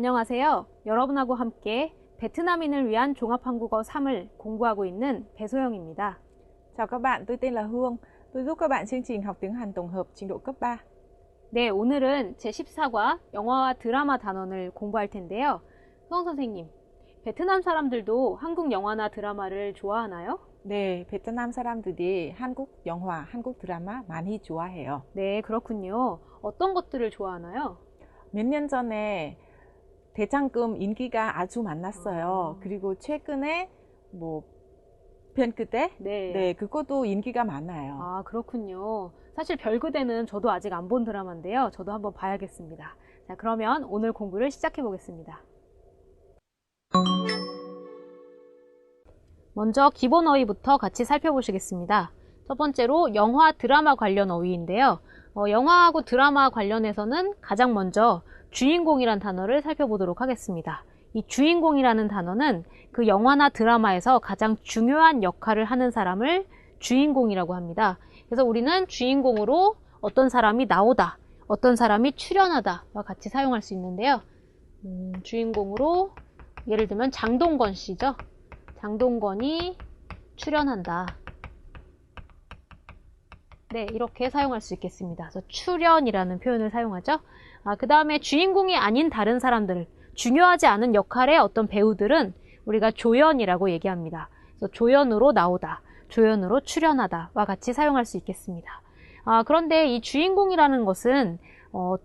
안녕하세요. 여러분하고 함께 베트남인을 위한 종합한국어 3을 공부하고 있는 배소영입니다. Chào các bạn, tôi tên là Hương. Tôi giúp các bạn chương trình học tiếng Hàn tổng hợp trình độ cấp 3. 네, 오늘은 제14과 영화와 드라마 단원을 공부할 텐데요. 수영 선생님, 베트남 사람들도 한국 영화나 드라마를 좋아하나요? 네, 베트남 사람들이 한국 영화, 한국 드라마 많이 좋아해요. 네, 그렇군요. 어떤 것들을 좋아하나요? 몇 년 전에 대장금 인기가 아주 많았어요. 그리고 최근에 별그대? 네, 그것도 인기가 많아요. 아, 그렇군요. 사실 별그대는 저도 아직 안 본 드라마인데요. 저도 한번 봐야겠습니다. 자, 그러면 오늘 공부를 시작해 보겠습니다. 먼저 기본 어휘부터 같이 살펴보시겠습니다. 첫 번째로 영화, 드라마 관련 어휘인데요. 영화하고 드라마 관련해서는 가장 먼저 주인공이란 단어를 살펴보도록 하겠습니다. 이 주인공이라는 단어는 그 영화나 드라마에서 가장 중요한 역할을 하는 사람을 주인공이라고 합니다. 그래서 우리는 주인공으로 어떤 사람이 나오다, 어떤 사람이 출연하다와 같이 사용할 수 있는데요. 주인공으로 예를 들면 장동건 씨죠. 장동건이 출연한다. 네, 이렇게 사용할 수 있겠습니다. 그래서 출연이라는 표현을 사용하죠. 그 다음에 주인공이 아닌 다른 사람들, 중요하지 않은 역할의 어떤 배우들은 우리가 조연이라고 얘기합니다. 그래서 조연으로 나오다, 조연으로 출연하다와 같이 사용할 수 있겠습니다. 그런데 이 주인공이라는 것은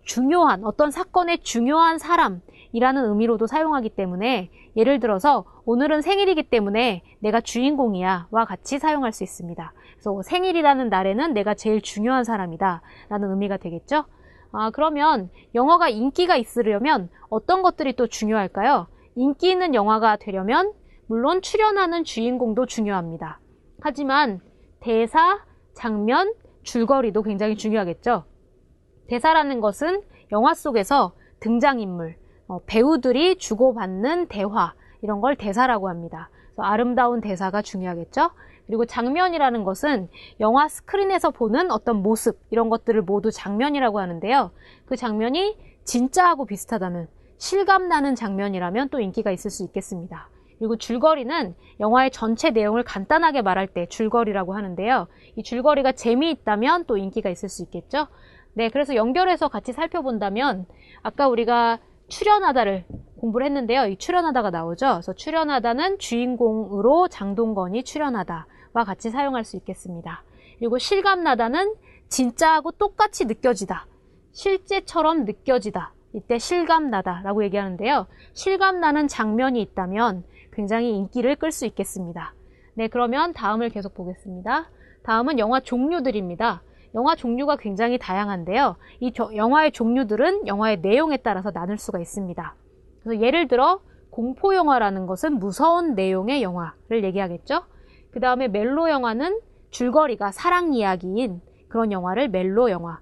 중요한, 어떤 사건의 중요한 사람이라는 의미로도 사용하기 때문에 예를 들어서 오늘은 생일이기 때문에 내가 주인공이야 와 같이 사용할 수 있습니다. 그래서 생일이라는 날에는 내가 제일 중요한 사람이다 라는 의미가 되겠죠. 그러면 영화가 인기가 있으려면 어떤 것들이 또 중요할까요? 인기 있는 영화가 되려면 물론 출연하는 주인공도 중요합니다. 하지만 대사, 장면, 줄거리도 굉장히 중요하겠죠. 대사라는 것은 영화 속에서 등장인물, 배우들이 주고받는 대화, 이런 걸 대사라고 합니다. 그래서 아름다운 대사가 중요하겠죠. 그리고 장면이라는 것은 영화 스크린에서 보는 어떤 모습, 이런 것들을 모두 장면이라고 하는데요. 그 장면이 진짜하고 비슷하다면, 실감나는 장면이라면 또 인기가 있을 수 있겠습니다. 그리고 줄거리는 영화의 전체 내용을 간단하게 말할 때 줄거리라고 하는데요. 이 줄거리가 재미있다면 또 인기가 있을 수 있겠죠. 네, 그래서 연결해서 같이 살펴본다면 아까 우리가 출연하다를 공부를 했는데요. 이 출연하다가 나오죠. 그래서 출연하다는 주인공으로 장동건이 출연하다와 같이 사용할 수 있겠습니다. 그리고 실감나다는 진짜하고 똑같이 느껴지다. 실제처럼 느껴지다. 이때 실감나다라고 얘기하는데요. 실감나는 장면이 있다면 굉장히 인기를 끌 수 있겠습니다. 네, 그러면 다음을 계속 보겠습니다. 다음은 영화 종류들입니다. 영화 종류가 굉장히 다양한데요. 이 영화의 종류들은 영화의 내용에 따라서 나눌 수가 있습니다. 그래서 예를 들어 공포 영화라는 것은 무서운 내용의 영화를 얘기하겠죠. 그 다음에 멜로 영화는 줄거리가 사랑 이야기인 그런 영화를 멜로 영화,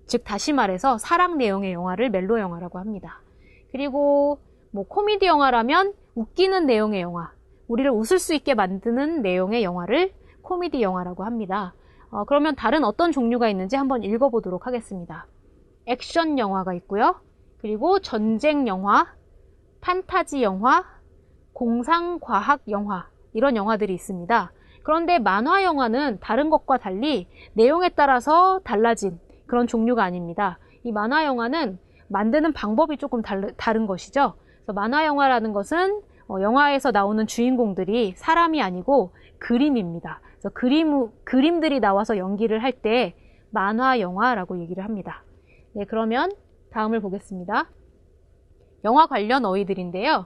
즉 다시 말해서 사랑 내용의 영화를 멜로 영화라고 합니다. 그리고 코미디 영화라면 웃기는 내용의 영화, 우리를 웃을 수 있게 만드는 내용의 영화를 코미디 영화라고 합니다. 그러면 다른 어떤 종류가 있는지 한번 읽어보도록 하겠습니다. 액션 영화가 있고요. 그리고 전쟁 영화, 판타지 영화, 공상과학 영화, 이런 영화들이 있습니다. 그런데 만화 영화는 다른 것과 달리 내용에 따라서 달라진 그런 종류가 아닙니다. 이 만화 영화는 만드는 방법이 조금 다른 것이죠. 그래서 만화 영화라는 것은 영화에서 나오는 주인공들이 사람이 아니고 그림입니다. 그래서 그림들이 나와서 연기를 할 때 만화 영화라고 얘기를 합니다. 네, 그러면 다음을 보겠습니다. 영화 관련 어휘들인데요.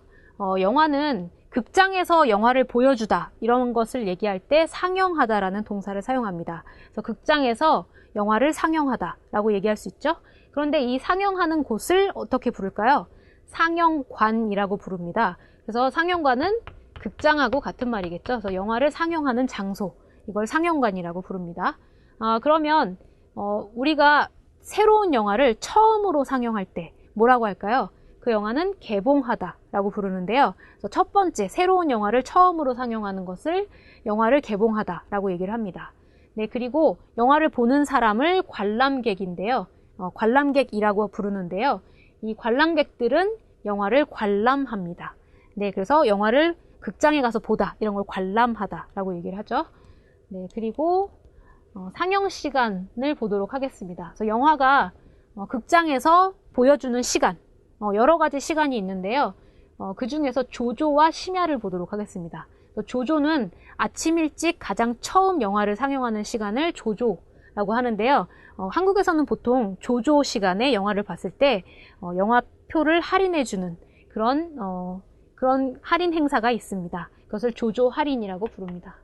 영화는 극장에서 영화를 보여주다 이런 것을 얘기할 때 상영하다라는 동사를 사용합니다. 그래서 극장에서 영화를 상영하다라고 얘기할 수 있죠. 그런데 이 상영하는 곳을 어떻게 부를까요? 상영관이라고 부릅니다. 그래서 상영관은 극장하고 같은 말이겠죠. 그래서 영화를 상영하는 장소, 이걸 상영관이라고 부릅니다. 그러면 우리가 새로운 영화를 처음으로 상영할 때 뭐라고 할까요? 그 영화는 개봉하다라고 부르는데요. 그래서 첫 번째 새로운 영화를 처음으로 상영하는 것을 영화를 개봉하다라고 얘기를 합니다. 네, 그리고 영화를 보는 사람을 관람객인데요. 관람객이라고 부르는데요. 이 관람객들은 영화를 관람합니다. 네, 그래서 영화를 극장에 가서 보다, 이런 걸 관람하다라고 얘기를 하죠. 네, 그리고 상영 시간을 보도록 하겠습니다. 그래서 영화가 극장에서 보여주는 시간, 여러 가지 시간이 있는데요. 그 중에서 조조와 심야를 보도록 하겠습니다. 조조는 아침 일찍 가장 처음 영화를 상영하는 시간을 조조라고 하는데요. 한국에서는 보통 조조 시간에 영화를 봤을 때 영화표를 할인해주는 그런 할인 행사가 있습니다. 그것을 조조 할인이라고 부릅니다.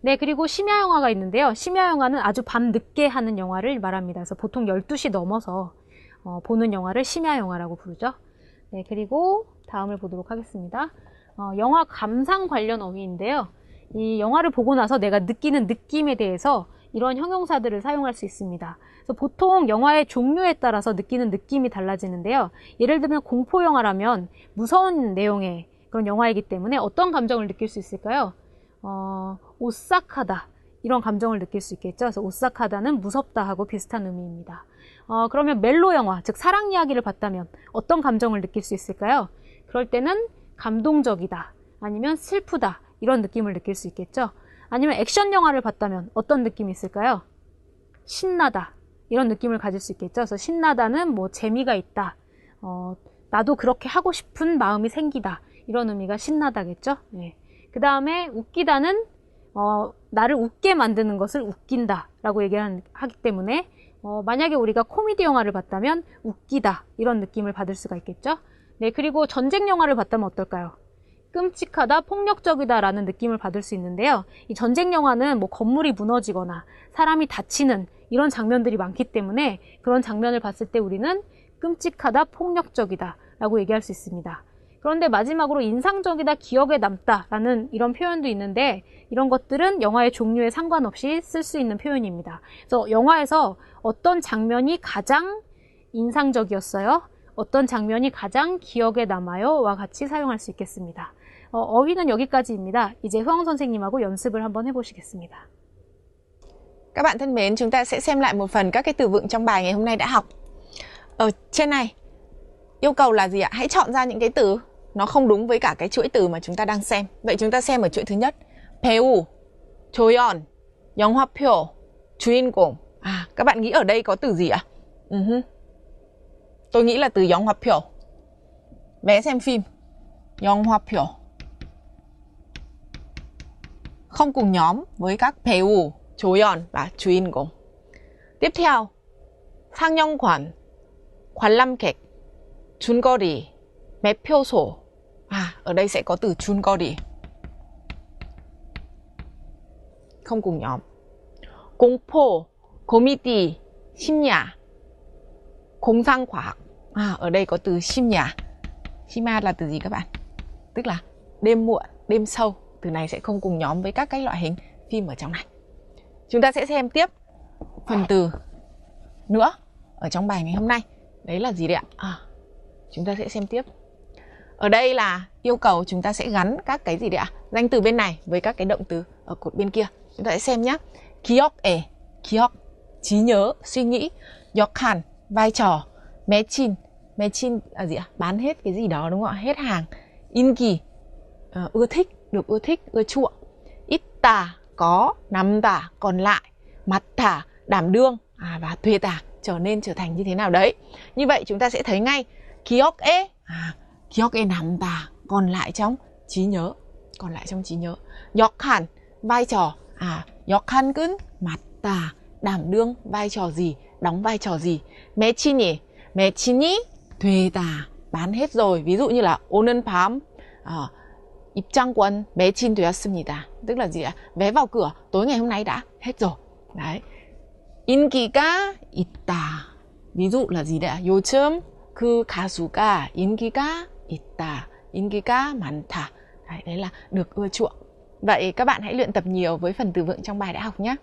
네, 그리고 심야 영화가 있는데요. 심야 영화는 아주 밤 늦게 하는 영화를 말합니다. 그래서 보통 12시 넘어서 보는 영화를 심야 영화라고 부르죠. 네, 그리고 다음을 보도록 하겠습니다. 영화 감상 관련 어휘인데요. 이 영화를 보고 나서 내가 느끼는 느낌에 대해서 이런 형용사들을 사용할 수 있습니다. 그래서 보통 영화의 종류에 따라서 느끼는 느낌이 달라지는데요. 예를 들면 공포 영화라면 무서운 내용의 그런 영화이기 때문에 어떤 감정을 느낄 수 있을까요? 오싹하다, 이런 감정을 느낄 수 있겠죠. 그래서 오싹하다는 무섭다 하고 비슷한 의미입니다. 그러면 멜로 영화, 즉 사랑 이야기를 봤다면 어떤 감정을 느낄 수 있을까요? 그럴 때는 감동적이다, 아니면 슬프다, 이런 느낌을 느낄 수 있겠죠. 아니면 액션 영화를 봤다면 어떤 느낌이 있을까요? 신나다, 이런 느낌을 가질 수 있겠죠. 그래서 신나다는 뭐 재미가 있다, 나도 그렇게 하고 싶은 마음이 생기다, 이런 의미가 신나다겠죠. 네. 그 다음에 웃기다는 나를 웃게 만드는 것을 웃긴다 라고 얘기하기 때문에 만약에 우리가 코미디 영화를 봤다면 웃기다, 이런 느낌을 받을 수가 있겠죠. 네, 그리고 전쟁 영화를 봤다면 어떨까요? 끔찍하다, 폭력적이다 라는 느낌을 받을 수 있는데요. 이 전쟁 영화는 뭐 건물이 무너지거나 사람이 다치는 이런 장면들이 많기 때문에 그런 장면을 봤을 때 우리는 끔찍하다, 폭력적이다 라고 얘기할 수 있습니다. 그런데 마지막으로 인상적이다, 기억에 남다 라는 이런 표현도 있는데 이런 것들은 영화의 종류에 상관없이 쓸 수 있는 표현입니다. 그래서 영화에서 어떤 장면이 가장 인상적이었어요? 어떤 장면이 가장 기억에 남아요? 와 같이 사용할 수 있겠습니다. 어휘는 여기까지입니다. 이제 효영 선생님하고 연습을 한번 해보시겠습니다. Các bạn thân mến, chúng ta sẽ xem lại một phần các cái từ vựng trong bài ngày hôm nay đã học. Ở trên này, yêu cầu là gì ạ? Hãy chọn ra những cái từ nó không đúng với cả cái chuỗi từ mà chúng ta đang xem. Vậy chúng ta xem ở chuỗi thứ nhất. 배우, 조연, 영화표, 주인공. Các bạn nghĩ ở đây có từ gì ạ? Tôi nghĩ là từ 영화표. Vé xem phim. 영화표. Không cùng nhóm với các 배우, 조연 và 주인공. Tiếp theo, 상영관, 관람객, 줄거리, 매표소. Ở đây sẽ có từ 줄거리. Không cùng nhóm. 공포, 코미디, 심야, 공상과학. Ở đây có từ 심야. 심야 là từ gì các bạn? Tức là đêm muộn, đêm sâu. Từ này sẽ không cùng nhóm với các cái loại hình phim ở trong này. Chúng ta sẽ xem tiếp phần từ nữa ở trong bài ngày hôm nay. Đấy là gì đấy ạ? Chúng ta sẽ xem tiếp. Ở đây là yêu cầu chúng ta sẽ gắn các cái gì đấy ạ? Danh từ bên này với các cái động từ ở cột bên kia. Chúng ta sẽ xem nhé. 기억에, 기억, trí nhớ, suy nghĩ. 역할, vai trò. 매친, 매친 là gì ạ? Bán hết cái gì đó đúng không ạ? Hết hàng. 인기, ưa thích, được ưa thích, ưa chuộng. 있다, có. 남다, còn lại. 맡아, đảm đương. Và 되다, trở thành như thế nào đấy. Như vậy chúng ta sẽ thấy ngay 기억에, 기억에 남다, còn lại trong trí nhớ. Còn lại trong trí nhớ. 역할, vai trò. 역할은 맡다, đảm đương vai trò gì, đóng vai trò gì. 매친이, 매친이 되다, bán hết rồi. Ví dụ như là 오늘 밤 입장권 매진되었습니다. Tức là gì ạ? Vé vào cửa tối ngày hôm nay đã hết rồi. Đấy. 인기가 있다. ví dụ là gì đấy ạ? 요즘 그 가수가 인기가 있다. 인기가 많다. Đấy là được ưa chuộng. Vậy các bạn hãy luyện tập nhiều với phần từ vựng trong bài đã học nhé.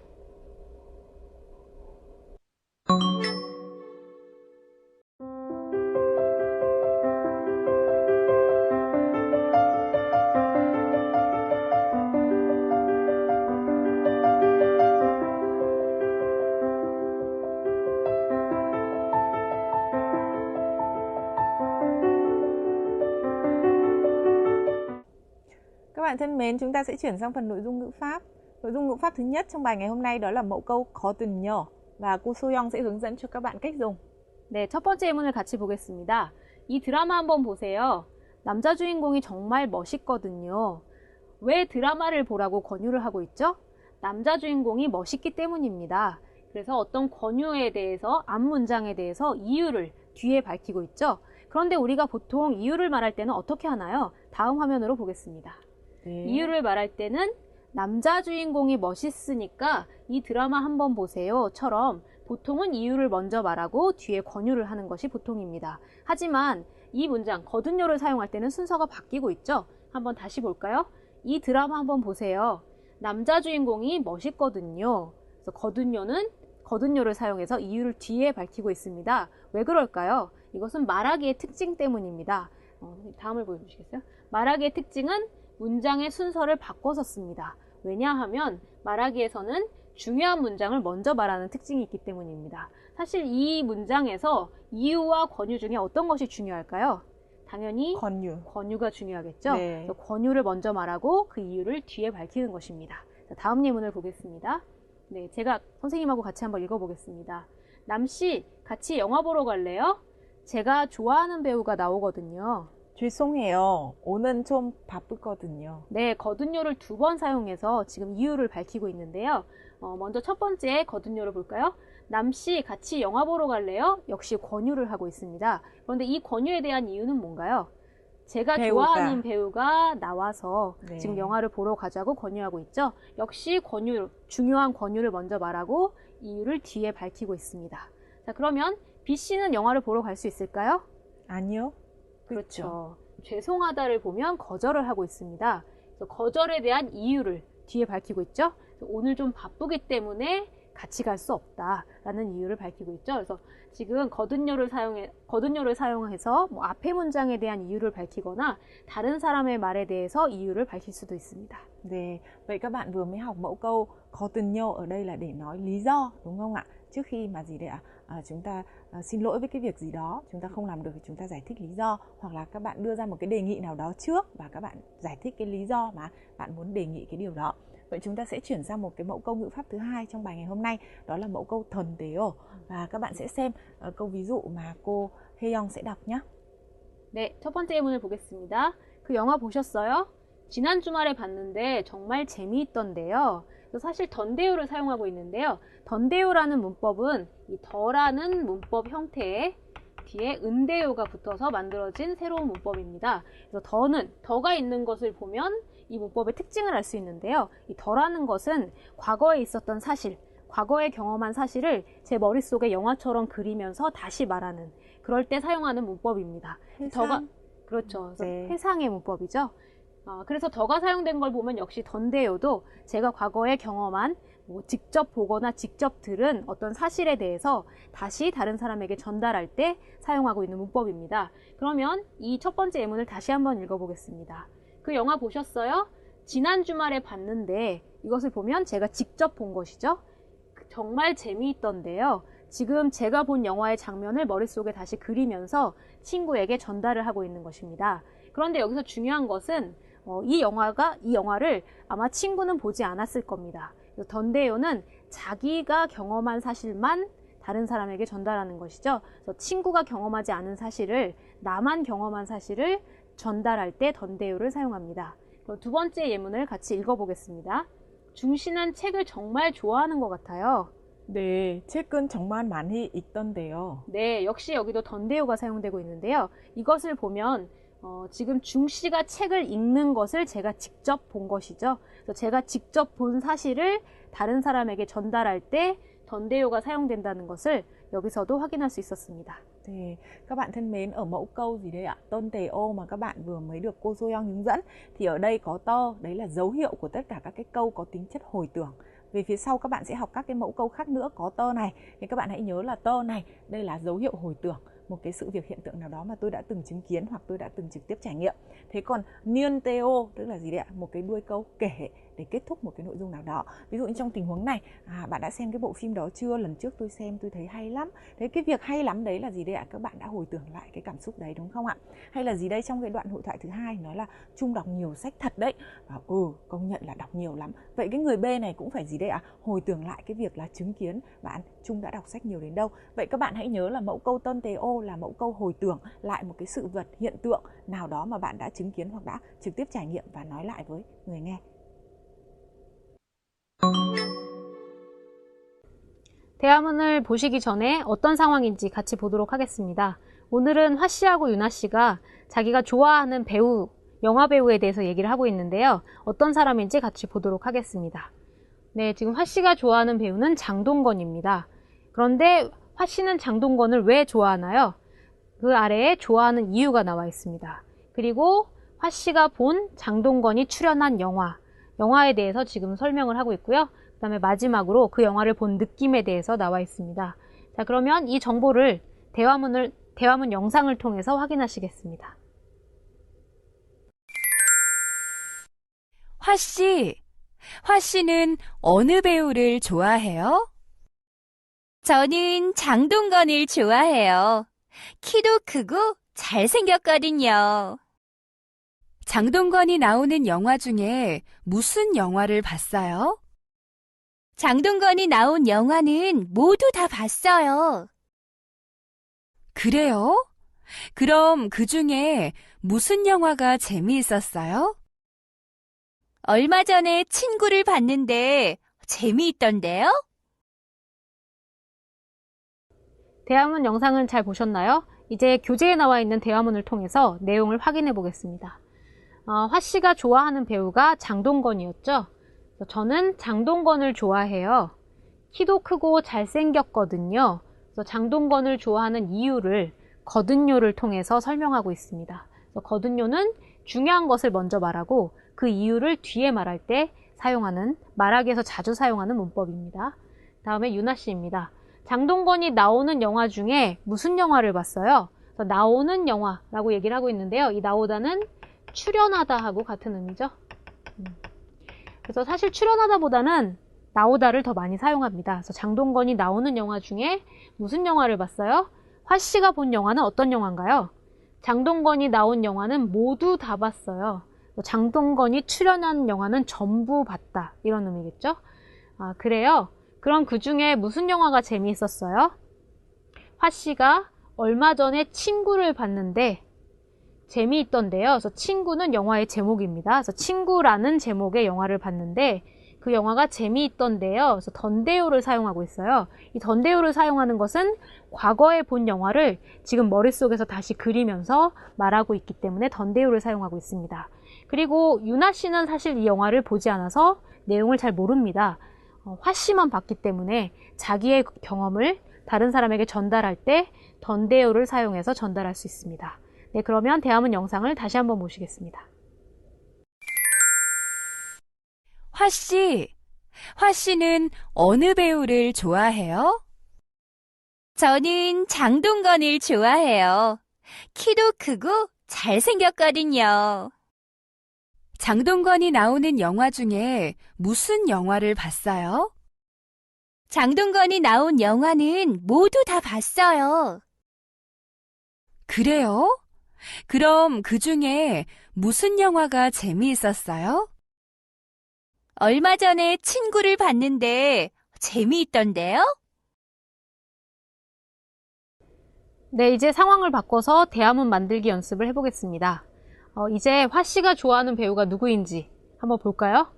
bạn thân mến, chúng ta sẽ chuyển sang phần nội dung ngữ pháp. Nội dung ngữ pháp thứ nhất trong bài ngày hôm nay đó là mẫu câu 거든요. Và cô Soyoung sẽ hướng dẫn cho các bạn cách dùng. 네, 첫 번째 예문을 같이 보겠습니다. 이 드라마 한번 보세요. 남자 주인공이 정말 멋있거든요. 왜 드라마를 보라고 권유를 하고 있죠? 남자 주인공이 멋있기 때문입니다. 그래서 어떤 권유에 대해서, 앞문장에 대해서 이유를 뒤에 밝히고 있죠. 그런데 우리가 보통 이유를 말할 때는 어떻게 하나요? 다음 화면으로 보겠습니다. 네. 이유를 말할 때는 남자 주인공이 멋있으니까 이 드라마 한번 보세요처럼 보통은 이유를 먼저 말하고 뒤에 권유를 하는 것이 보통입니다. 하지만 이 문장 거든요를 사용할 때는 순서가 바뀌고 있죠. 한번 다시 볼까요? 이 드라마 한번 보세요. 남자 주인공이 멋있거든요. 그래서 거든요를 사용해서 이유를 뒤에 밝히고 있습니다. 왜 그럴까요? 이것은 말하기의 특징 때문입니다. 다음을 보여주시겠어요? 말하기의 특징은 문장의 순서를 바꿔서 씁니다. 왜냐하면 말하기에서는 중요한 문장을 먼저 말하는 특징이 있기 때문입니다. 사실 이 문장에서 이유와 권유 중에 어떤 것이 중요할까요? 당연히 권유가 중요하겠죠. 네. 그래서 권유를 먼저 말하고 그 이유를 뒤에 밝히는 것입니다. 자, 다음 예문을 보겠습니다. 네, 제가 선생님하고 같이 한번 읽어보겠습니다. 남씨, 같이 영화 보러 갈래요? 제가 좋아하는 배우가 나오거든요. 죄송해요. 오늘 좀 바쁘거든요. 네, 거든요를 2번 사용해서 지금 이유를 밝히고 있는데요. 먼저 첫 번째 거든요를 볼까요? 남씨, 같이 영화 보러 갈래요? 역시 권유를 하고 있습니다. 그런데 이 권유에 대한 이유는 뭔가요? 제가 좋아하는 배우가 나와서 네. 지금 영화를 보러 가자고 권유하고 있죠. 역시 중요한 권유를 먼저 말하고 이유를 뒤에 밝히고 있습니다. 자, 그러면 B씨는 영화를 보러 갈 수 있을까요? 아니요. 그렇죠. 죄송하다를 보면 거절을 하고 있습니다. 그래서 거절에 대한 이유를 뒤에 밝히고 있죠. 오늘 좀 바쁘기 때문에 같이 갈 수 없다라는 이유를 밝히고 있죠. 그래서 지금 거든요를 사용해서 뭐 앞의 문장에 대한 이유를 밝히거나 다른 사람의 말에 대해서 이유를 밝힐 수도 있습니다. 네, vậy các bạn vừa mới học mẫu câu 거든요 ở đây là để nói lý do, đúng không ạ? Trước khi mà gì đấy ạ? Chúng ta xin lỗi với cái việc gì đó chúng ta không làm được thì chúng ta giải thích lý do, hoặc là các bạn đưa ra một cái đề nghị nào đó trước và các bạn giải thích cái lý do mà bạn muốn đề nghị cái điều đó. Vậy chúng ta sẽ chuyển sang một cái mẫu câu ngữ pháp thứ hai trong bài ngày hôm nay, đó là mẫu câu 던데요. Và các bạn sẽ xem câu ví dụ mà cô Haeyoung sẽ đọc nhé. 네, 첫 번째 예문을 보겠습니다. 그 영화 보셨어요? 지난 주말에 봤는데 정말 재미있던데요. 사실 던데요를 사용하고 있는데요. 던데요라는 문법은 이 더라는 문법 형태에 뒤에 은데요가 붙어서 만들어진 새로운 문법입니다. 그래서 더가 있는 것을 보면 이 문법의 특징을 알 수 있는데요. 이 더라는 것은 과거에 있었던 사실, 과거에 경험한 사실을 제 머릿속에 영화처럼 그리면서 다시 말하는, 그럴 때 사용하는 문법입니다. 더가, 그렇죠. 네. 회상의 문법이죠. 그래서 더가 사용된 걸 보면 역시 던데요도 제가 과거에 경험한 직접 보거나 직접 들은 어떤 사실에 대해서 다시 다른 사람에게 전달할 때 사용하고 있는 문법입니다. 그러면 이 첫 번째 예문을 다시 한번 읽어보겠습니다. 그 영화 보셨어요? 지난 주말에 봤는데, 이것을 보면 제가 직접 본 것이죠. 정말 재미있던데요. 지금 제가 본 영화의 장면을 머릿속에 다시 그리면서 친구에게 전달을 하고 있는 것입니다. 그런데 여기서 중요한 것은 이 영화를 아마 친구는 보지 않았을 겁니다. 그래서 던데요는 자기가 경험한 사실만 다른 사람에게 전달하는 것이죠. 그래서 친구가 경험하지 않은 사실을, 나만 경험한 사실을 전달할 때 던데요를 사용합니다. 그럼 두 번째 예문을 같이 읽어보겠습니다. 중씨는 책을 정말 좋아하는 것 같아요. 네, 책은 정말 많이 읽던데요. 네, 역시 여기도 던데요가 사용되고 있는데요. 이것을 보면 지금 중씨가 책을 읽는 것을 제가 직접 본 것이죠. 그래서 제가 직접 본 사실을 다른 사람에게 전달할 때 던데요가 사용된다는 것을 여기서도 확인할 수 있었습니다. 네, các bạn thân mến, ở mẫu câu gì đây ạ? 던데요 mà các bạn vừa mới được cô Soyoung hướng dẫn thì ở đây có tơ, đấy là dấu hiệu của tất cả các cái câu có tính chất hồi tưởng. Về phía sau các bạn sẽ học các cái mẫu câu khác nữa có tơ này, thì các bạn hãy nhớ là tơ này, đây là dấu hiệu hồi tưởng. một cái sự việc hiện tượng nào đó mà tôi đã từng chứng kiến hoặc tôi đã từng trực tiếp trải nghiệm. Thế còn niên teo tức là gì đấy ạ? Một cái đuôi câu kể để kết thúc một cái nội dung nào đó. Ví dụ như trong tình huống này, bạn đã xem cái bộ phim đó chưa? Lần trước tôi xem tôi thấy hay lắm. Thế cái việc hay lắm đấy là gì đấy ạ? Các bạn đã hồi tưởng lại cái cảm xúc đấy đúng không ạ? Hay là gì đây, trong cái đoạn hội thoại thứ hai nói là Trung đọc nhiều sách thật đấy. Và công nhận là đọc nhiều lắm. Vậy cái người B này cũng phải gì đấy ạ? Hồi tưởng lại cái việc là chứng kiến bạn Trung đã đọc sách nhiều đến đâu. Vậy các bạn hãy nhớ là mẫu câu tân tế ô là mẫu câu hồi tưởng lại một cái sự vật, hiện tượng nào đó mà bạn đã chứng kiến hoặc đã trực tiếp trải nghiệm và nói lại với người nghe. 대화문을 보시기 전에 어떤 상황인지 같이 보도록 하겠습니다. 오늘은 화씨하고 유나씨가 자기가 좋아하는 배우, 영화 배우에 대해서 얘기를 하고 있는데요. 어떤 사람인지 같이 보도록 하겠습니다. 네, 지금 화씨가 좋아하는 배우는 장동건입니다. 그런데 화씨는 장동건을 왜 좋아하나요? 그 아래에 좋아하는 이유가 나와 있습니다. 그리고 화씨가 본 장동건이 출연한 영화에 대해서 지금 설명을 하고 있고요. 그 다음에 마지막으로 그 영화를 본 느낌에 대해서 나와 있습니다. 자, 그러면 이 정보를 대화문 영상을 통해서 확인하시겠습니다. 화씨는 어느 배우를 좋아해요? 저는 장동건을 좋아해요. 키도 크고 잘생겼거든요. 장동건이 나오는 영화 중에 무슨 영화를 봤어요? 장동건이 나온 영화는 모두 다 봤어요. 그래요? 그럼 그 중에 무슨 영화가 재미있었어요? 얼마 전에 친구를 봤는데 재미있던데요? 대화문 영상은 잘 보셨나요? 이제 교재에 나와 있는 대화문을 통해서 내용을 확인해 보겠습니다. 화씨가 좋아하는 배우가 장동건이었죠. 저는 장동건을 좋아해요. 키도 크고 잘생겼거든요. 그래서 장동건을 좋아하는 이유를 거든요를 통해서 설명하고 있습니다. 거든요는 중요한 것을 먼저 말하고 그 이유를 뒤에 말할 때 사용하는, 말하기에서 자주 사용하는 문법입니다. 다음에 유나씨입니다. 장동건이 나오는 영화 중에 무슨 영화를 봤어요? 나오는 영화라고 얘기를 하고 있는데요. 이 나오다는 출연하다 하고 같은 의미죠. 그래서 사실 출연하다보다는 나오다를 더 많이 사용합니다. 그래서 장동건이 나오는 영화 중에 무슨 영화를 봤어요? 화씨가 본 영화는 어떤 영화인가요? 장동건이 나온 영화는 모두 다 봤어요. 장동건이 출연한 영화는 전부 봤다. 이런 의미겠죠? 그래요? 그럼 그 중에 무슨 영화가 재미있었어요? 화씨가 얼마 전에 친구를 봤는데 재미있던데요. 그래서 친구는 영화의 제목입니다. 그래서 친구라는 제목의 영화를 봤는데 그 영화가 재미있던데요. 그래서 던데요를 사용하고 있어요. 이 던데요를 사용하는 것은 과거에 본 영화를 지금 머릿속에서 다시 그리면서 말하고 있기 때문에 던데요를 사용하고 있습니다. 그리고 유나 씨는 사실 이 영화를 보지 않아서 내용을 잘 모릅니다. 화씨만 봤기 때문에 자기의 경험을 다른 사람에게 전달할 때 던데요를 사용해서 전달할 수 있습니다. 네, 그러면 대화문 영상을 다시 한번 보시겠습니다. 화씨는 어느 배우를 좋아해요? 저는 장동건을 좋아해요. 키도 크고 잘생겼거든요. 장동건이 나오는 영화 중에 무슨 영화를 봤어요? 장동건이 나온 영화는 모두 다 봤어요. 그래요? 그럼 그 중에 무슨 영화가 재미있었어요? 얼마 전에 친구를 봤는데 재미있던데요? 네, 이제 상황을 바꿔서 대화문 만들기 연습을 해보겠습니다. 이제 화씨가 좋아하는 배우가 누구인지 한번 볼까요?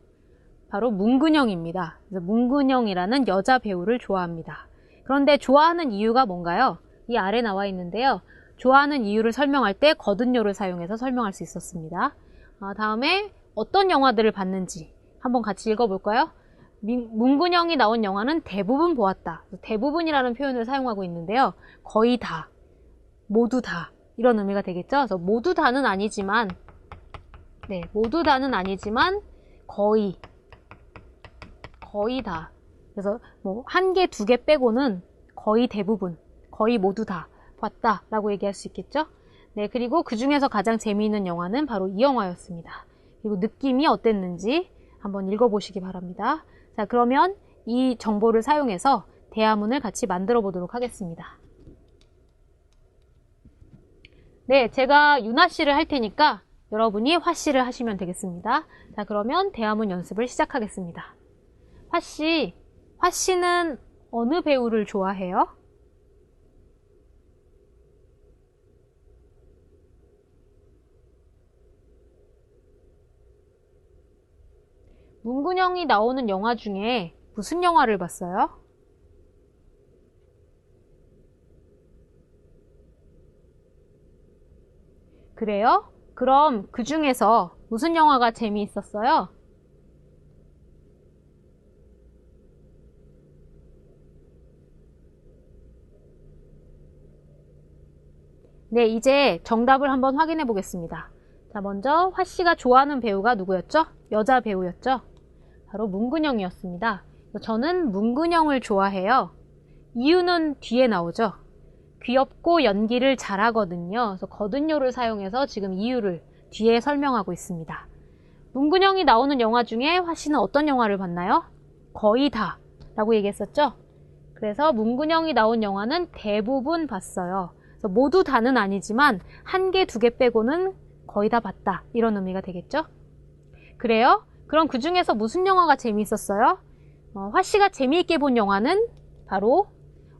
바로 문근영입니다. 문근영이라는 여자 배우를 좋아합니다. 그런데 좋아하는 이유가 뭔가요? 이 아래 나와 있는데요. 좋아하는 이유를 설명할 때 거든요를 사용해서 설명할 수 있었습니다. 다음에 어떤 영화들을 봤는지 한번 같이 읽어볼까요? 문근영이 나온 영화는 대부분 보았다. 대부분이라는 표현을 사용하고 있는데요. 거의 다, 모두 다 이런 의미가 되겠죠. 그래서 모두 다는 아니지만, 네, 모두 다는 아니지만 거의 다. 그래서 뭐 한 개, 두 개 빼고는 거의 대부분, 거의 모두 다 봤다라고 얘기할 수 있겠죠? 네, 그리고 그 중에서 가장 재미있는 영화는 바로 이 영화였습니다. 그리고 느낌이 어땠는지 한번 읽어보시기 바랍니다. 자, 그러면 이 정보를 사용해서 대화문을 같이 만들어 보도록 하겠습니다. 네, 제가 유나 씨를 할 테니까 여러분이 화 씨를 하시면 되겠습니다. 자, 그러면 대화문 연습을 시작하겠습니다. 화 씨는 어느 배우를 좋아해요? 문근영이 나오는 영화 중에 무슨 영화를 봤어요? 그래요? 그럼 그 중에서 무슨 영화가 재미있었어요? 네, 이제 정답을 한번 확인해 보겠습니다. 자, 먼저 화 씨가 좋아하는 배우가 누구였죠? 여자 배우였죠? 바로 문근영이었습니다. 저는 문근영을 좋아해요. 이유는 뒤에 나오죠. 귀엽고 연기를 잘하거든요. 그래서 거든요를 사용해서 지금 이유를 뒤에 설명하고 있습니다. 문근영이 나오는 영화 중에 화 씨는 어떤 영화를 봤나요? 거의 다 라고 얘기했었죠. 그래서 문근영이 나온 영화는 대부분 봤어요. 그래서 모두 다는 아니지만 한 개, 두 개 빼고는 거의 다 봤다. 이런 의미가 되겠죠? 그래요? 그럼 그 중에서 무슨 영화가 재미있었어요? 화 씨가 재미있게 본 영화는 바로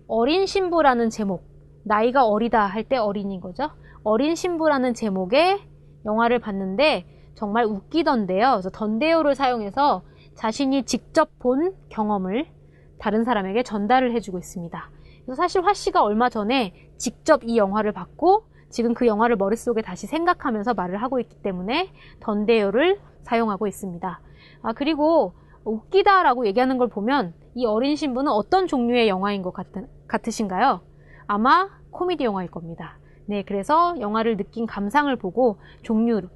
어린 신부라는 제목. 나이가 어리다 할 때 어린인 거죠. 어린 신부라는 제목의 영화를 봤는데 정말 웃기던데요. 그래서 던데요를 사용해서 자신이 직접 본 경험을 다른 사람에게 전달을 해주고 있습니다. 그래서 사실 화 씨가 얼마 전에 직접 이 영화를 봤고 지금 그 영화를 머릿속에 다시 생각하면서 말을 하고 있기 때문에 던데요를 사용하고 있습니다. 그리고 웃기다라고 얘기하는 걸 보면 이 어린 신부는 어떤 종류의 영화인 것 같으신가요? 아마 코미디 영화일 겁니다. 네, 그래서 영화를 느낀 감상을 보고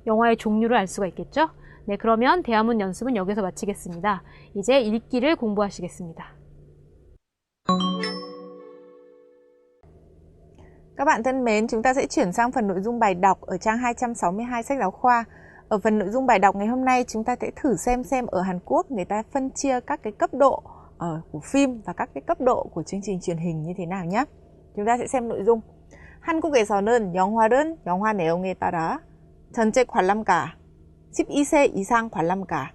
영화의 종류를 알 수가 있겠죠? 네, 그러면 대화문 연습은 여기서 마치겠습니다. 이제 읽기를 공부하시겠습니다. Các bạn thân mến, chúng ta sẽ chuyển sang phần nội dung bài đọc ở trang 262 sách giáo khoa. Ở phần nội dung bài đọc ngày hôm nay chúng ta sẽ thử xem ở Hàn Quốc người ta phân chia các cái cấp độ của phim và các cái cấp độ của chương trình truyền hình như thế nào nhé. chúng ta sẽ xem nội dung. 한국에서는 영화 내용에 따라 전체 관람가 12세 이상 관람가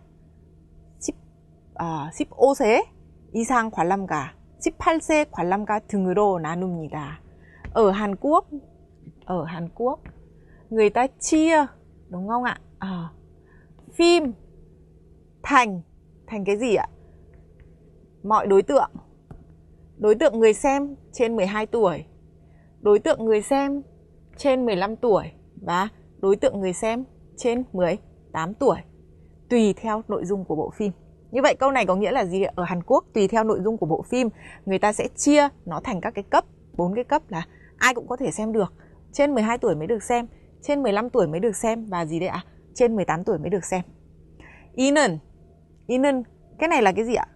15세 이상 관람가 18세 관람가 등으로 나눕니다. Ở Hàn Quốc người ta chia, đúng không ạ? Phim thành cái gì ạ? Mọi đối tượng. Đối tượng người xem trên 12 tuổi, đối tượng người xem trên 15 tuổi và đối tượng người xem trên 18 tuổi, tùy theo nội dung của bộ phim. Như vậy câu này có nghĩa là gì? Ở Hàn Quốc tùy theo nội dung của bộ phim, người ta sẽ chia nó thành các cái cấp, 4 cái cấp là ai cũng có thể xem được. Trên 12 tuổi mới được xem, trên 15 tuổi mới được xem và gì đấy ạ? Trên 18 tuổi mới được xem. I는, cái này là cái gì ạ?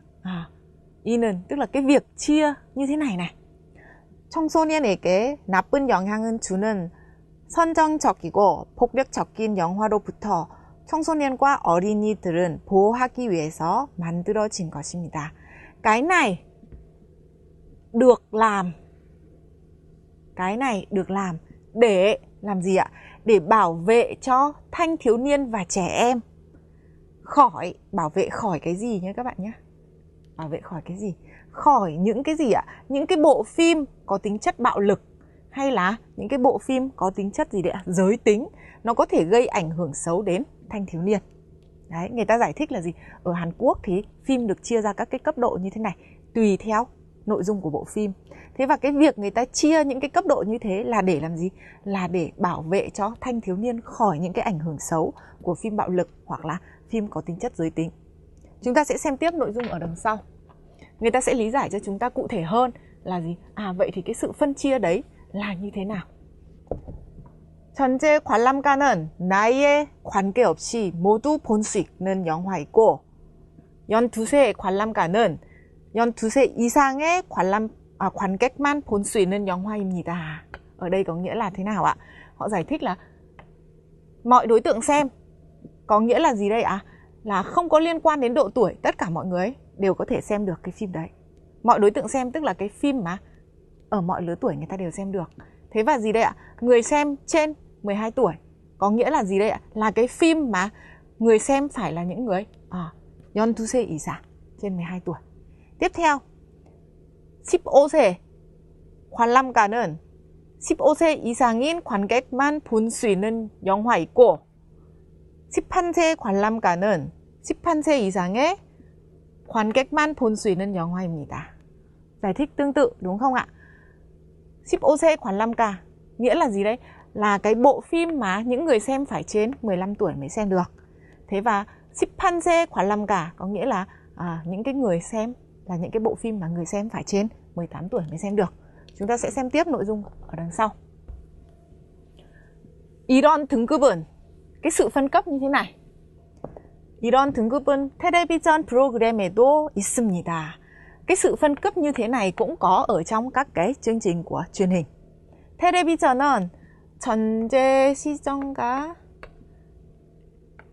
I는 tức là cái việc chia như thế này này. 청소년에게 나쁜 영향을 주는 선정적이고 폭력적인 영화로부터 청소년과 어린이들은 보호하기 위해서 만들어진 것입니다. Cái này được làm. Cái này được làm để làm gì ạ? Để bảo vệ cho thanh thiếu niên và trẻ em khỏi, bảo vệ khỏi cái gì nhé các bạn nhé? Bảo vệ khỏi cái gì? Khỏi những cái gì ạ? Những cái bộ phim có tính chất bạo lực hay là những cái bộ phim có tính chất gì đấy ạ? Giới tính, nó có thể gây ảnh hưởng xấu đến thanh thiếu niên. Đấy, người ta giải thích là gì? Ở Hàn Quốc thì phim được chia ra các cái cấp độ như thế này, tùy theo nội dung của bộ phim. Thế và cái việc người ta chia những cái cấp độ như thế là để làm gì? Là để bảo vệ cho thanh thiếu niên khỏi những cái ảnh hưởng xấu của phim bạo lực hoặc là phim có tính chất giới tính. Chúng ta sẽ xem tiếp nội dung ở đằng sau. Người ta sẽ lý giải cho chúng ta cụ thể hơn là gì? Vậy thì cái sự phân chia đấy là như thế nào? 전체 관람가는 나이에 관계없이 모두 볼 수 있는 영화이고 12세 관람가는 12세 이상의 관객만 볼 수 있는 영화입니다. ở đây có nghĩa là thế nào ạ? Họ giải thích là mọi đối tượng xem, có nghĩa là gì đây ạ? Là không có liên quan đến độ tuổi, tất cả mọi người đều có thể xem được cái phim đấy. Mọi đối tượng xem tức là cái phim mà ở mọi lứa tuổi người ta đều xem được. Thế và gì đây ạ? Người xem trên 12 tuổi, có nghĩa là gì đây ạ? Là cái phim mà người xem phải là những người 연두세 이상, trên 12 tuổi. Tiếp theo, 15세 관람가는 15세 이상인 관객만 볼 수 있는 영화이고 18세 관람가는 18세 이상의 관객만 볼 수 있는 영화입니다. Giải thích tương tự đúng không ạ? 15세 관람가 nghĩa là gì đấy? Là cái bộ phim mà những người xem phải trên 15 tuổi mới xem được. Thế và 18세 관람가 có nghĩa là những cái người xem là những cái bộ phim mà người xem phải trên 18 tuổi mới xem được. Chúng ta sẽ xem tiếp nội dung ở đằng sau. 이런 등급은, cái sự phân cấp như thế này. 이런 등급은 텔레비전 프로그램에도 있습니다. Cái sự phân cấp như thế này cũng có ở trong các cái chương trình của truyền hình. 텔레비전은 전체 시청가,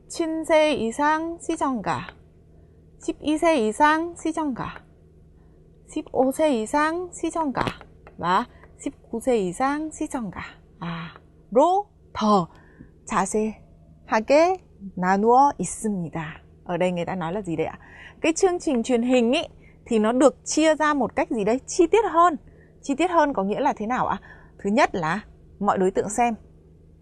친세 이상 시청가, 12세 이상 시청가, 15세 이상 시청가 và 19세 이상 시청가로 더 자세하게 나누어 있습니다. Ở đây người ta nói là gì đấy ạ? Cái chương trình truyền hình ý, thì nó được chia ra một cách gì đấy chi tiết hơn. Chi tiết hơn có nghĩa là thế nào ạ? Thứ nhất là mọi đối tượng xem.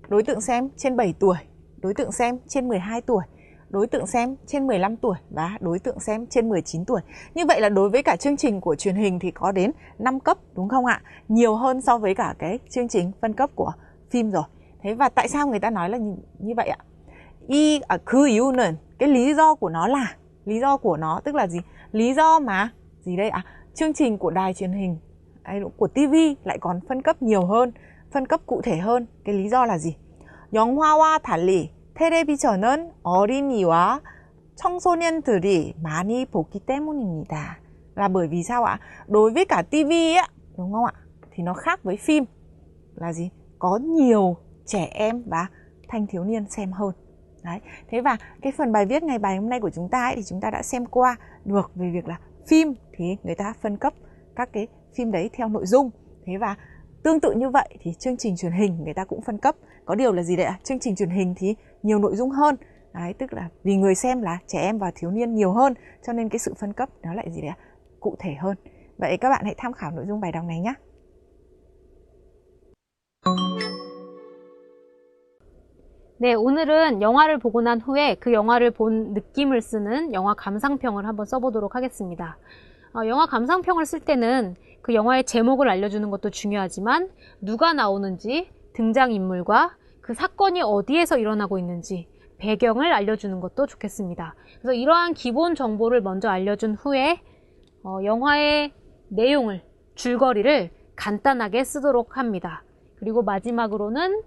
Đối tượng xem trên 7 tuổi, đối tượng xem trên 12 tuổi, đối tượng xem trên 15 tuổi và đối tượng xem trên 19 tuổi. Như vậy là đối với cả chương trình của truyền hình thì có đến 5 cấp đúng không ạ? Nhiều hơn so với cả cái chương trình phân cấp của phim rồi. Thế và tại sao người ta nói là như vậy ạ? 그 이유는, cái lý do của nó là, lý do của nó tức là gì? Lý do mà gì đây ạ? Chương trình của đài truyền hình của TV lại còn phân cấp nhiều hơn, phân cấp cụ thể hơn. Cái lý do là gì? 영화와 달리 텔레비전은 어린이와 청소년들이 많이 보기 때문입니다. Là bởi vì sao ạ? Đối với cả TV á, đúng không ạ? Thì nó khác với phim là gì? Có nhiều trẻ em và thanh thiếu niên xem hơn. Đấy. Thế và cái phần bài viết ngày bài hôm nay của chúng ta ấy, thì chúng ta đã xem qua được về việc là phim thì người ta phân cấp các cái phim đấy theo nội dung. Thế và tương tự như vậy thì chương trình truyền hình người ta cũng phân cấp. Có điều là gì đấy ạ? Chương trình truyền hình thì nhiều nội dung hơn. Đấy, tức là vì người xem là trẻ em và thiếu niên nhiều hơn, cho nên cái sự phân cấp nó lại gì đấy ạ? Cụ thể hơn. Vậy các bạn hãy tham khảo nội dung bài đọc này nhé. 네, 오늘은 영화를 보고 난 후에 그 영화를 본 느낌을 쓰는 영화 감상평을 한번 써보도록 하겠습니다. 영화 감상평을 쓸 때는 그 영화의 제목을 알려주는 것도 중요하지만 누가 나오는지, 등장인물과 그 사건이 어디에서 일어나고 있는지 배경을 알려주는 것도 좋겠습니다. 그래서 이러한 기본 정보를 먼저 알려준 후에 영화의 내용을, 줄거리를 간단하게 쓰도록 합니다. 그리고 마지막으로는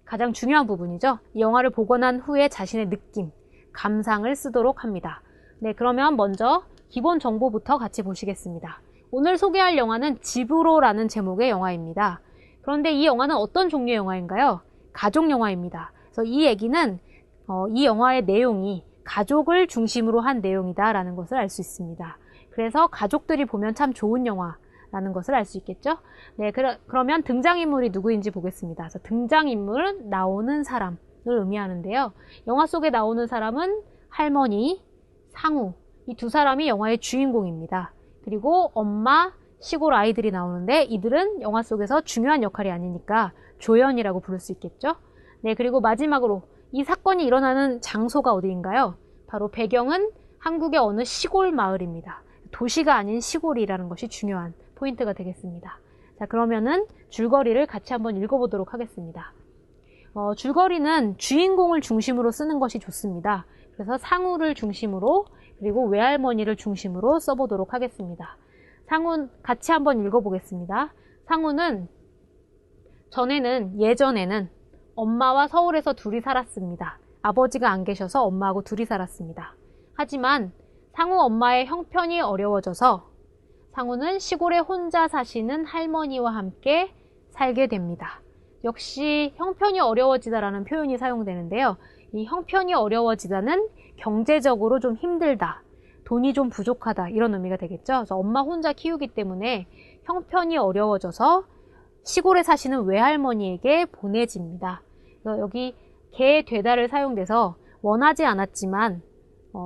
가장 중요한 부분이죠. 이 영화를 보고 난 후에 자신의 느낌, 감상을 쓰도록 합니다. 네, 그러면 먼저 기본 정보부터 같이 보시겠습니다. 오늘 소개할 영화는 집으로라는 제목의 영화입니다. 그런데 이 영화는 어떤 종류의 영화인가요? 가족 영화입니다. 그래서 이 얘기는 이 영화의 내용이 가족을 중심으로 한 내용이다라는 것을 알 수 있습니다. 그래서 가족들이 보면 참 좋은 영화라는 것을 알 수 있겠죠? 네, 그러면 등장인물이 누구인지 보겠습니다. 그래서 등장인물은 나오는 사람을 의미하는데요. 영화 속에 나오는 사람은 할머니, 상우, 이 두 사람이 영화의 주인공입니다. 그리고 엄마, 시골 아이들이 나오는데 이들은 영화 속에서 중요한 역할이 아니니까 조연이라고 부를 수 있겠죠? 네, 그리고 마지막으로 이 사건이 일어나는 장소가 어디인가요? 바로 배경은 한국의 어느 시골 마을입니다. 도시가 아닌 시골이라는 것이 중요한 포인트가 되겠습니다. 자, 그러면은 줄거리를 같이 한번 읽어보도록 하겠습니다. 줄거리는 주인공을 중심으로 쓰는 것이 좋습니다. 그래서 상우를 중심으로 그리고 외할머니를 중심으로 써보도록 하겠습니다. 상우 같이 한번 읽어보겠습니다. 상우는 예전에는 엄마와 서울에서 둘이 살았습니다. 아버지가 안 계셔서 엄마하고 둘이 살았습니다. 하지만 상우 엄마의 형편이 어려워져서 상우는 시골에 혼자 사시는 할머니와 함께 살게 됩니다. 역시 형편이 어려워지다라는 표현이 사용되는데요. 이 형편이 어려워지다는 경제적으로 좀 힘들다, 돈이 좀 부족하다 이런 의미가 되겠죠. 그래서 엄마 혼자 키우기 때문에 형편이 어려워져서 시골에 사시는 외할머니에게 보내집니다. 그래서 여기 개 되다를 사용돼서 원하지 않았지만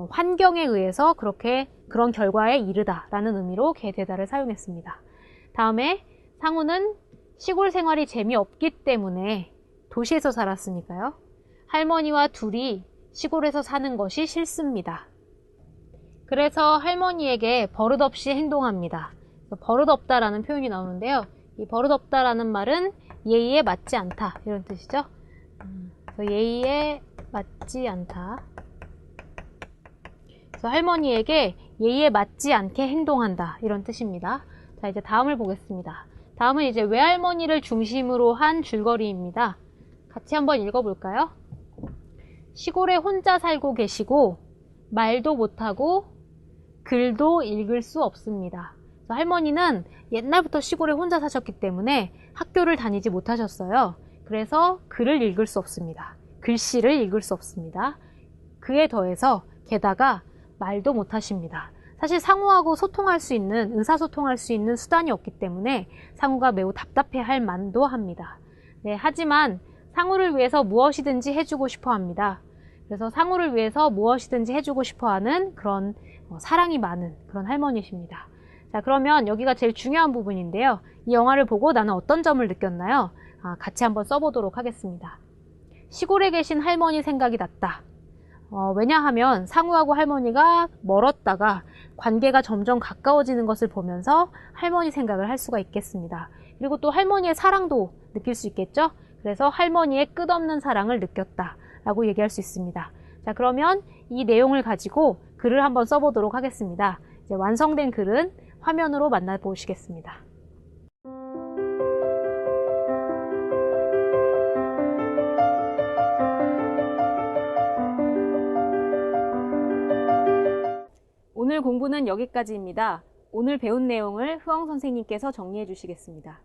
환경에 의해서 그런 결과에 이르다라는 의미로 개 되다를 사용했습니다. 다음에 상우는 시골 생활이 재미없기 때문에 도시에서 살았으니까요. 할머니와 둘이 시골에서 사는 것이 싫습니다. 그래서 할머니에게 버릇없이 행동합니다. 버릇없다라는 표현이 나오는데요. 이 버릇없다라는 말은 예의에 맞지 않다 이런 뜻이죠. 그래서 예의에 맞지 않다. 그래서 할머니에게 예의에 맞지 않게 행동한다 이런 뜻입니다. 자, 이제 다음을 보겠습니다. 다음은 이제 외할머니를 중심으로 한 줄거리입니다. 같이 한번 읽어볼까요? 시골에 혼자 살고 계시고 말도 못하고 글도 읽을 수 없습니다. 할머니는 옛날부터 시골에 혼자 사셨기 때문에 학교를 다니지 못하셨어요. 그래서 글을 읽을 수 없습니다. 글씨를 읽을 수 없습니다. 그에 더해서 게다가 말도 못하십니다. 사실 상우하고 소통할 수 있는, 의사소통할 수 있는 수단이 없기 때문에 상우가 매우 답답해할 만도 합니다. 네, 하지만 상우를 위해서 무엇이든지 해주고 싶어 합니다. 그래서 상우를 위해서 무엇이든지 해주고 싶어 하는 그런 사랑이 많은 그런 할머니십니다. 자, 그러면 여기가 제일 중요한 부분인데요. 이 영화를 보고 나는 어떤 점을 느꼈나요? 같이 한번 써보도록 하겠습니다. 시골에 계신 할머니 생각이 났다. 왜냐하면 상우하고 할머니가 멀었다가 관계가 점점 가까워지는 것을 보면서 할머니 생각을 할 수가 있겠습니다. 그리고 또 할머니의 사랑도 느낄 수 있겠죠? 그래서 할머니의 끝없는 사랑을 느꼈다 라고 얘기할 수 있습니다. 자, 그러면 이 내용을 가지고 글을 한번 써보도록 하겠습니다. 이제 완성된 글은 화면으로 만나보시겠습니다. 오늘 공부는 여기까지입니다. 오늘 배운 내용을 흐엉 선생님께서 정리해 주시겠습니다.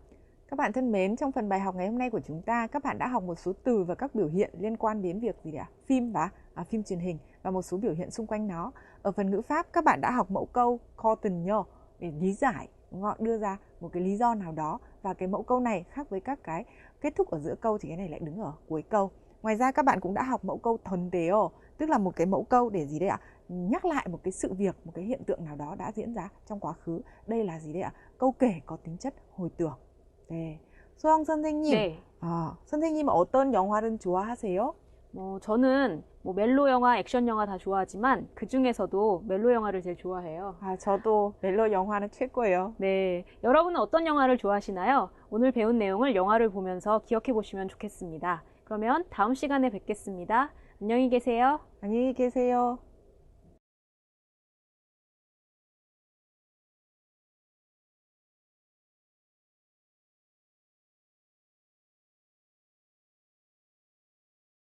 Các bạn thân mến, trong phần bài học ngày hôm nay của chúng ta, các bạn đã học một số từ và các biểu hiện liên quan đến việc gì ạ? Phim và phim truyền hình và một số biểu hiện xung quanh nó. Ở phần ngữ pháp, các bạn đã học mẫu câu continue để lý giải, đúng không? Đưa ra một cái lý do nào đó, và cái mẫu câu này khác với các cái kết thúc ở giữa câu thì cái này lại đứng ở cuối câu. Ngoài ra các bạn cũng đã học mẫu câu thuần-teo, tức là một cái mẫu câu để gì đây ạ? Nhắc lại một cái sự việc, một cái hiện tượng nào đó đã diễn ra trong quá khứ. Đây là gì đây ạ? Câu kể có tính chất hồi tưởng. 네. 소영 선생님, 네. 선생님 어떤 영화를 좋아하세요? 저는 멜로 영화, 액션 영화 다 좋아하지만 그 중에서도 멜로 영화를 제일 좋아해요. 저도 멜로 영화는 최고예요. 네, 여러분은 어떤 영화를 좋아하시나요? 오늘 배운 내용을 영화를 보면서 기억해 보시면 좋겠습니다. 그러면 다음 시간에 뵙겠습니다. 안녕히 계세요. 안녕히 계세요.